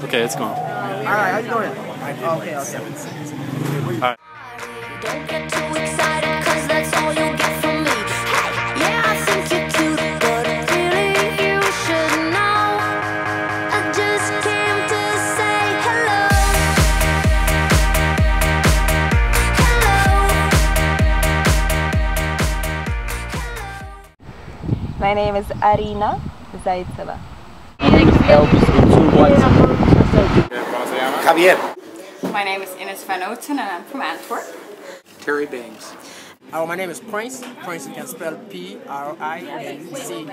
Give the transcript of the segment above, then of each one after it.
Okay, it's going. Alright, how you doing? Okay, okay. Alright. Don't get too excited, cause that's all you'll get from me. Hey, yeah, I think you're cute, but really you should know. I just came to say hello. My name is Arina Zaitseva. Javier. My name is Ines Van Oten and I'm from Antwerp. Terry Bangs. My name is Prince. Prince, you can spell P-R-I-N-C-E.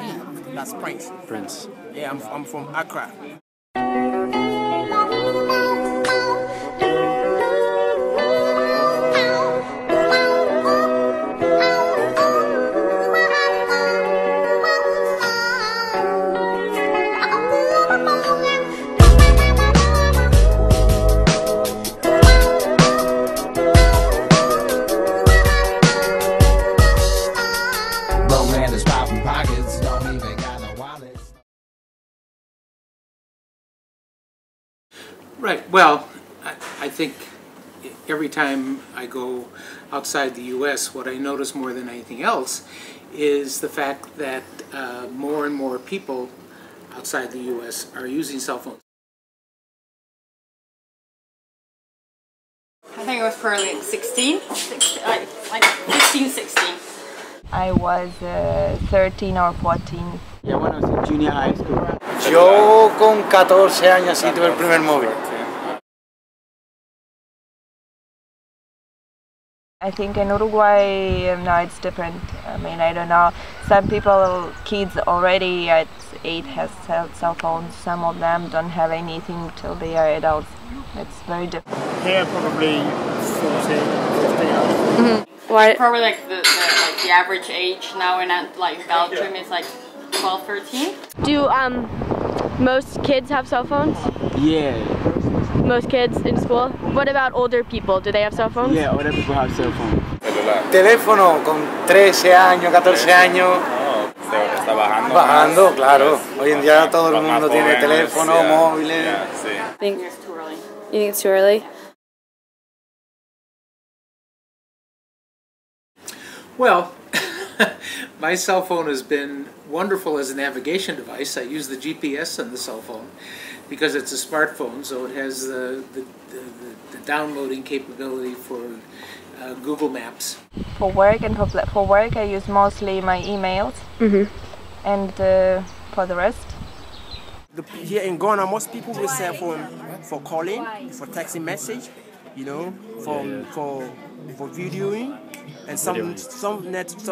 That's Prince. Prince. Yeah, I'm from Accra. Right. Well, I think every time I go outside the U.S., what I notice more than anything else is the fact that more and more people outside the U.S. are using cell phones. I think it was probably 16, like 15, 16. I was 13 or 14. Yeah, when I was in junior high school. Yo con 14 años sí tuve el primer móvil. I think in Uruguay now it's different. I mean, I don't know. Some people, kids already at 8 has cell phones. Some of them don't have anything till they are adults. It's very different. Here probably 14, 15. Why? Probably like the average age now in like Belgium is like 12, 13. Do most kids have cell phones? Yeah. Most kids in school? What about older people? Do they have cell phones? Yeah, older people have cell phones. Teléfono con 13 años, 14 años. Está bajando. Bajando, claro. Hoy en día todo el mundo tiene teléfono, móviles. I think it's too early. You think it's too early? Well, my cell phone has been wonderful as a navigation device. I use the GPS on the cell phone because it's a smartphone, so it has the downloading capability for Google Maps. For work and for work, I use mostly my emails, and for the rest. Here in Ghana, most people use cell phone for calling, for texting message, you know, for videoing, and some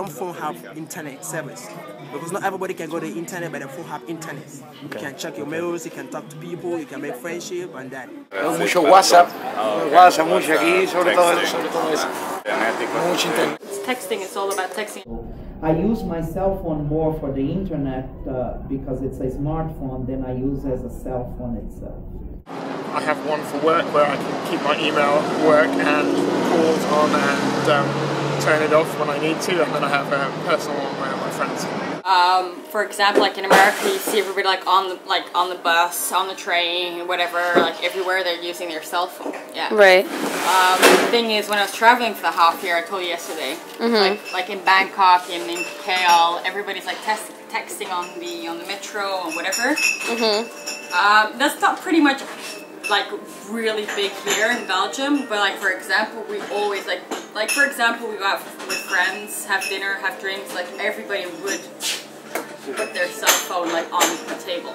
phone have internet service. Because not everybody can go to the internet, but the phone have internet. You can check your mails, you can talk to people, you can make friendship and that. Mucho WhatsApp, mucho aquí, sobre todo eso. Mucho internet. Texting is all about texting. I use my cell phone more for the internet because it's a smartphone than I use as a cell phone itself. I have one for work where I can keep my email, work and calls on and turn it off when I need to, and then I have a personal one where my friends. For example, like in America, you see everybody like on the bus, on the train, whatever, like everywhere they're using their cell phone. Yeah. Right. The thing is, when I was traveling for the half year, I told you yesterday, like in Bangkok and in KL, everybody's like texting on the metro and whatever. That's not pretty much like really big here in Belgium, but like for example, we always like for example, we go out with friends, have dinner, have drinks, like everybody would put their cell phone like on the table.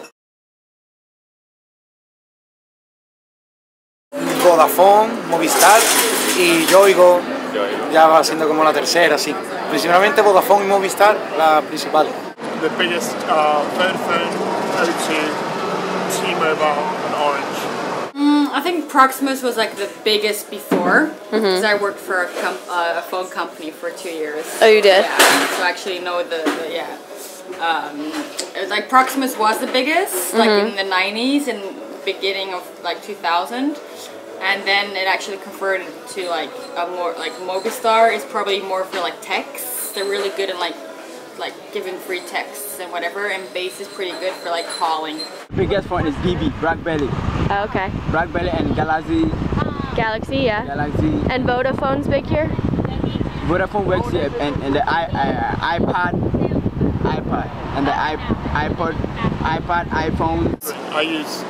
Vodafone, Movistar y Yoigo, ya va siendo como la tercera, sí. Principalmente Vodafone y Movistar, la principal. The biggest Vodafone, O2, T-Mobile and Orange. I think Proximus was like the biggest before, because I worked for a phone company for 2 years. Oh, you did? Yeah, so I actually know it was like Proximus was the biggest, like in the 90s and beginning of like 2000, and then it actually converted to like a more like Movistar is probably more for like text. They're really good in like like giving free texts and whatever, and base is pretty good for like calling. Biggest phone is BB, BlackBerry. Oh, okay. BlackBerry and Galaxy. Galaxy, yeah. Galaxy. And Vodafone's big here? Vodafone works here, and the iPad, and the iPod, iPhone. I use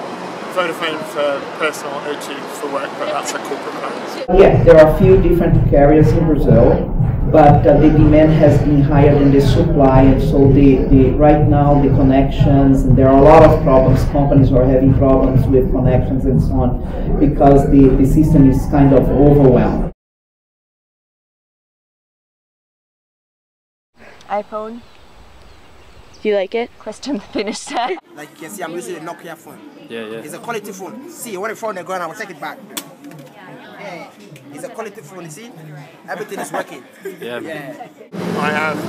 Vodafone for personal, O2 for work, but that's a corporate plan. Yeah, there are a few different carriers in Brazil, but the demand has been higher than the supply, and so right now the connections, and there are a lot of problems. Companies are having problems with connections and so on because the system is kind of overwhelmed. iPhone. Do you like it? Question finished. Like you can see, I'm using a Nokia phone. Yeah. It's a quality phone. See, what the phone they're going, I will take it back. Yeah. It's a quality phone, you see? Everything is working. Yeah. I have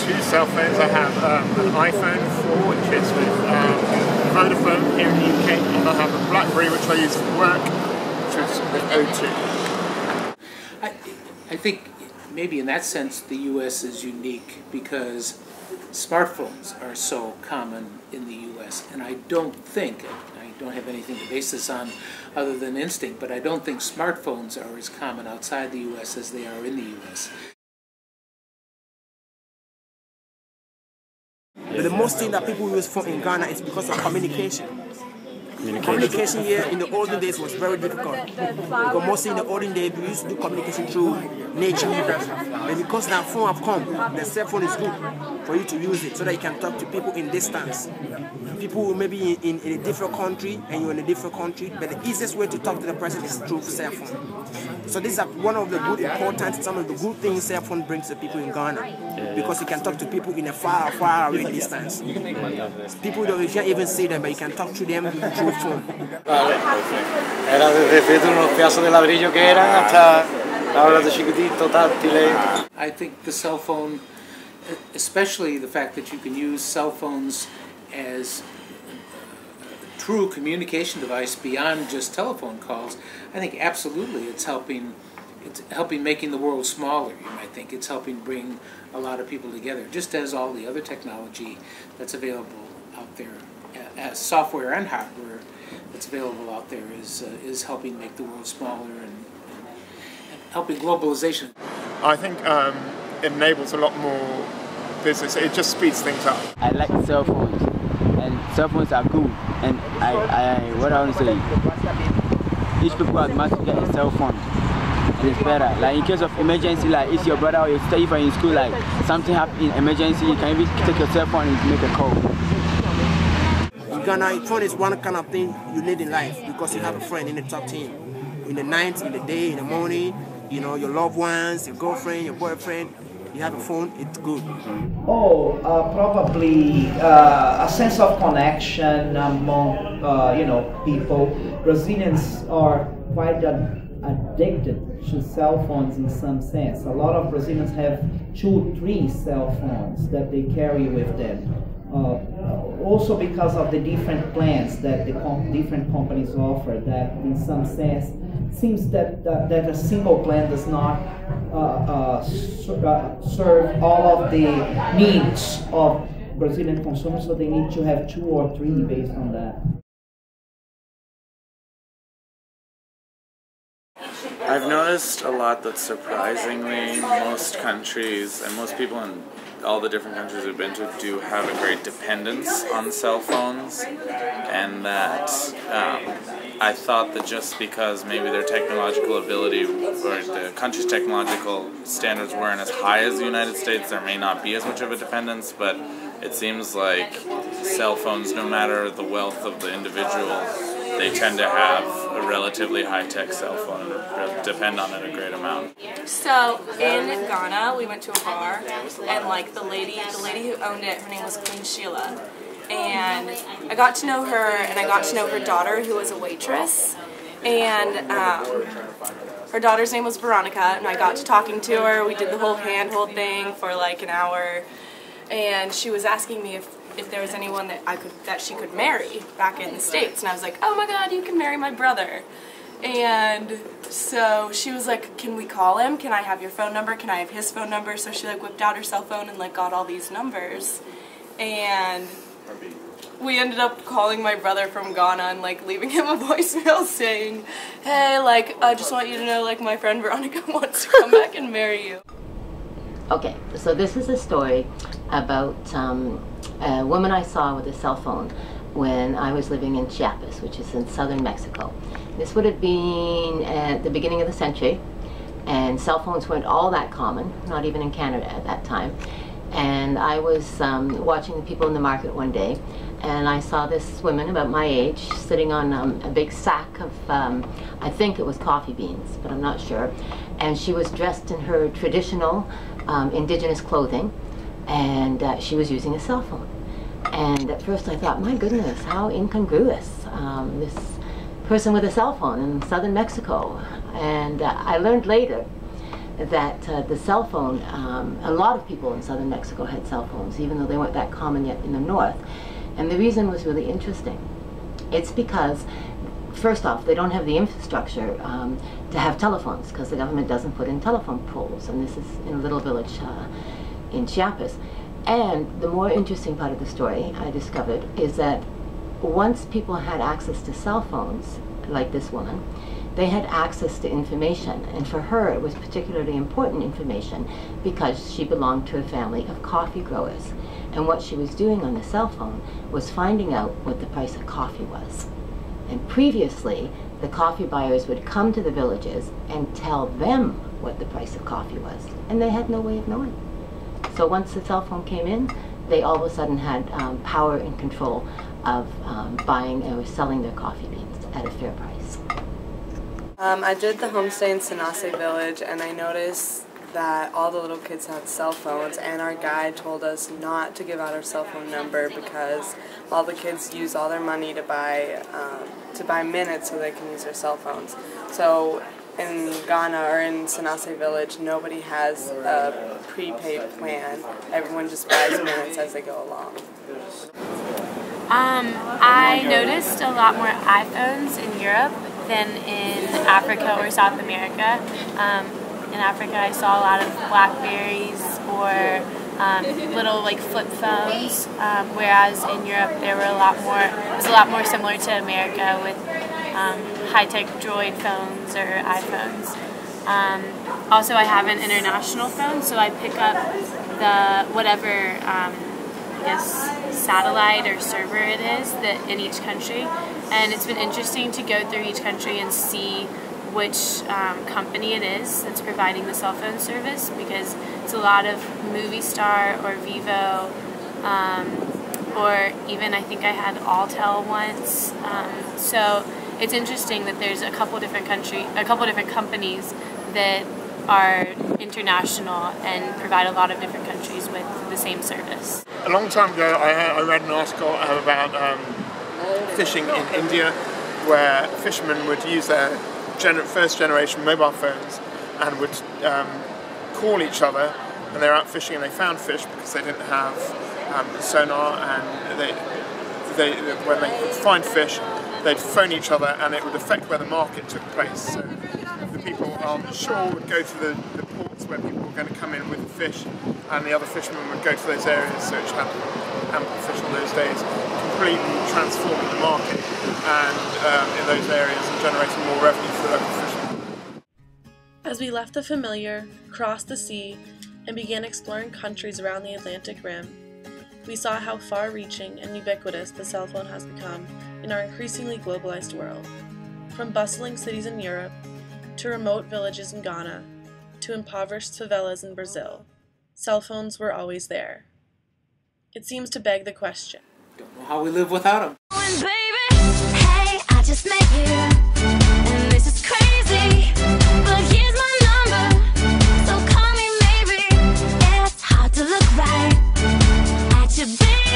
two cell phones. I have an iPhone 4, which is with Vodafone here in the UK, and I have a BlackBerry, which I use for work, which is with O2. I think maybe in that sense the U.S. is unique because smartphones are so common in the U.S. and I don't have anything to base this on other than instinct, but I don't think smartphones are as common outside the U.S. as they are in the U.S. But the most thing that people use phone in Ghana is because of communication. Communication here in the olden days was very difficult. Because mostly in the olden days we used to do communication through nature. And because now phone have come, the cell phone is good for you to use it so that you can talk to people in distance. People who may be in a different country and you're in a different country, but the easiest way to talk to the person is through cell phone. So these are one of the good important, some of the good things cell phone brings to people in Ghana. Because you can talk to people in a far away distance. People you can't even see them, but you can talk to them through phone. Era desde unos pedazos de ladrillo que eran hasta ahora de chiquitito, táctiles. I think the cell phone, especially the fact that you can use cell phones as a true communication device beyond just telephone calls, I think absolutely it's helping making the world smaller. You might think it's helping bring a lot of people together, just as all the other technology that's available out there, as software and hardware that's available out there, is helping make the world smaller and helping globalization. I think it enables a lot more business. It just speeds things up. I like cell phones, and cell phones are good. And what I want to say, each people must get a cell phone. And it's better. Like in case of emergency, like if your brother or your sister, if you're in school, like something happens in emergency, you can even take your cell phone and make a call. In Ghana, phone is one kind of thing you need in life because you have a friend in the top team. In the night, in the day, in the morning, you know, your loved ones, your girlfriend, your boyfriend, you have a phone, it's good. Oh, probably a sense of connection among, people. Brazilians are quite addicted to cell phones in some sense. A lot of Brazilians have 2, 3 cell phones that they carry with them. Also because of the different plans that the different companies offer, that in some sense seems that a single plan does not serve all of the needs of Brazilian consumers, so they need to have 2 or 3 based on that. I've noticed a lot that surprisingly most countries and most people in all the different countries we've been to do have a great dependence on cell phones, and that I thought that just because maybe their technological ability or the country's technological standards weren't as high as the United States, there may not be as much of a dependence, but it seems like cell phones, no matter the wealth of the individual, they tend to have a relatively high-tech cell phone and depend on it a great amount. So in Ghana, we went to a bar, and like the lady who owned it, her name was Queen Sheila, and I got to know her, and I got to know her daughter, who was a waitress, and her daughter's name was Veronica, and I got to talking to her. We did the whole handhold thing for like an hour, and she was asking me if there was anyone that she could marry back in the States, and I was like, oh my god, you can marry my brother. And So she was like, can we call him? Can I have your phone number? Can I have his phone number? So she like whipped out her cell phone and like got all these numbers. And we ended up calling my brother from Ghana and like leaving him a voicemail saying, hey, like, I just want you to know, like, my friend Veronica wants to come back and marry you. Okay, so this is a story about a woman I saw with a cell phone when I was living in Chiapas, which is in southern Mexico. This would have been at the beginning of the century, and cell phones weren't all that common, not even in Canada at that time. And I was watching the people in the market one day, and I saw this woman about my age sitting on a big sack of, I think it was coffee beans, but I'm not sure. And she was dressed in her traditional indigenous clothing, and she was using a cell phone. And at first I thought, my goodness, how incongruous, this person with a cell phone in southern Mexico. And I learned later that the cell phone, a lot of people in southern Mexico had cell phones, even though they weren't that common yet in the north. And the reason was really interesting. It's because, first off, they don't have the infrastructure to have telephones, because the government doesn't put in telephone poles, and this is in a little village in Chiapas. And the more interesting part of the story I discovered is that once people had access to cell phones, like this woman, they had access to information, and for her it was particularly important information because she belonged to a family of coffee growers. And what she was doing on the cell phone was finding out what the price of coffee was. And previously, the coffee buyers would come to the villages and tell them what the price of coffee was, and they had no way of knowing. So once the cell phone came in, they all of a sudden had power and control of buying or selling their coffee beans at a fair price. I did the homestay in Sanase village, and I noticed that all the little kids had cell phones, and our guide told us not to give out our cell phone number because all the kids use all their money to buy minutes so they can use their cell phones. So in Ghana or in Sanase village, nobody has a prepaid plan. Everyone just buys minutes as they go along. I noticed a lot more iPhones in Europe than in Africa or South America. In Africa, I saw a lot of Blackberries or little like flip phones, whereas in Europe there were it was a lot more similar to America with high-tech Droid phones or iPhones. Also, I have an international phone, so I pick up the whatever I guess satellite or server it is that in each country, and it's been interesting to go through each country and see which company it is that's providing the cell phone service, because it's a lot of Movistar or Vivo, or even I think I had Altel once. So it's interesting that there's a couple different companies that are international and provide a lot of different countries with the same service. A long time ago, I read an article about fishing in India, where fishermen would use their first generation mobile phones and would call each other when they were out fishing and they found fish because they didn't have sonar, and when they could find fish, they'd phone each other, and it would affect where the market took place. So the people on the shore would go to the ports where people were going to come in with the fish, and the other fishermen would go to those areas which had ample fish on those days, completely transforming the market and in those areas and generating more revenue for the local fishermen. As we left the familiar, crossed the sea, and began exploring countries around the Atlantic Rim, we saw how far-reaching and ubiquitous the cell phone has become in our increasingly globalized world. From bustling cities in Europe, to remote villages in Ghana, to impoverished favelas in Brazil, cell phones were always there. It seems to beg the question, Don't know how we live without them. Hey, I just met you, and this is crazy, but here's my number, so call me maybe. It's hard to look right at your baby.